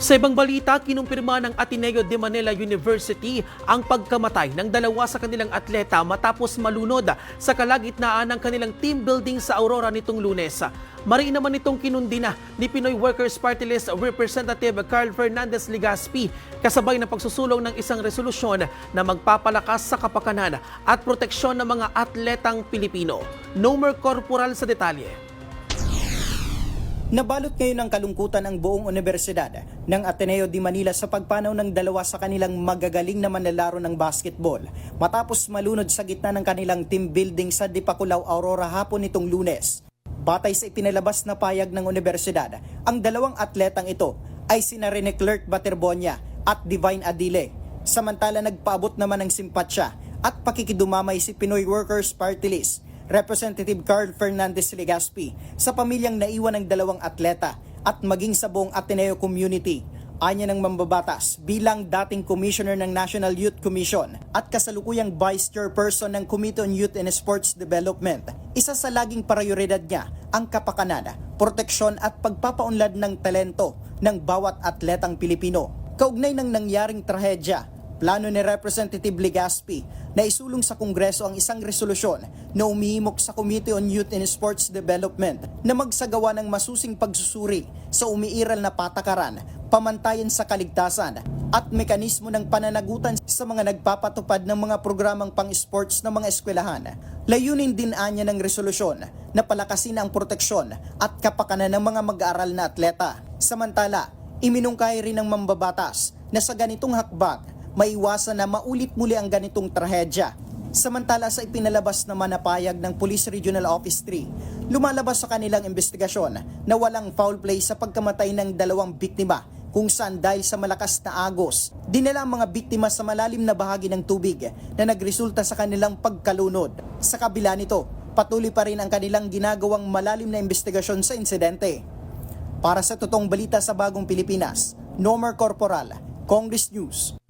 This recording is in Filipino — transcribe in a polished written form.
Sa ibang balita, kinumpirma ng Ateneo de Manila University ang pagkamatay ng dalawa sa kanilang atleta matapos malunod sa kalagitnaan ng kanilang team building sa Aurora nitong Lunes. Mariin naman itong kinundina ni Pinoy Workers Party List Representative Carl Fernandez Legaspi kasabay ng pagsusulong ng isang resolusyon na magpapalakas sa kapakanan at proteksyon ng mga atletang Pilipino. Nomer Corporal sa detalye. Nabalot ngayon ng kalungkutan ang buong universidad ng Ateneo de Manila sa pagpanaw ng dalawa sa kanilang magagaling na manlalaro ng basketball matapos malunod sa gitna ng kanilang team building sa Dipakulaw, Aurora hapon nitong Lunes. Batay sa ipinalabas na payag ng universidad, ang dalawang atletang ito ay sina Rene Clerk Baterbonia at Divine Adile. Samantala nagpaabot naman ng simpatsya at pakikidumamay si Pinoy Workers Party List Representative Carl Fernandez Legaspi sa pamilyang naiwan ng dalawang atleta at maging sa buong Ateneo community. Anya ng mambabatas bilang dating Commissioner ng National Youth Commission at kasalukuyang Vice Chairperson ng Committee on Youth and Sports Development. Isa sa laging prioridad niya ang kapakanan, proteksyon at pagpapaunlad ng talento ng bawat atletang Pilipino. Kaugnay ng nangyaring trahedya, plano ni Representative Legaspi na isulong sa Kongreso ang isang resolusyon na umihimok sa Committee on Youth and Sports Development na magsagawa ng masusing pagsusuri sa umiiral na patakaran, pamantayan sa kaligtasan at mekanismo ng pananagutan sa mga nagpapatupad ng mga programang pang-sports ng mga eskwelahan. Layunin din anya ng resolusyon na palakasin ang proteksyon at kapakanan ng mga mag-aaral na atleta. Samantala, iminungkahi rin ng mambabatas na sa ganitong hakbang maiwasan na maulit muli ang ganitong trahedya. Samantala sa ipinalabas naman na payag ng Police Regional Office 3, lumalabas sa kanilang investigasyon na walang foul play sa pagkamatay ng dalawang biktima kung saan dahil sa malakas na agos, dinala ang mga biktima sa malalim na bahagi ng tubig na nagresulta sa kanilang pagkalunod. Sa kabila nito, patuloy pa rin ang kanilang ginagawang malalim na investigasyon sa insidente. Para sa totoong balita sa Bagong Pilipinas, Nomer Corporal, Congress News.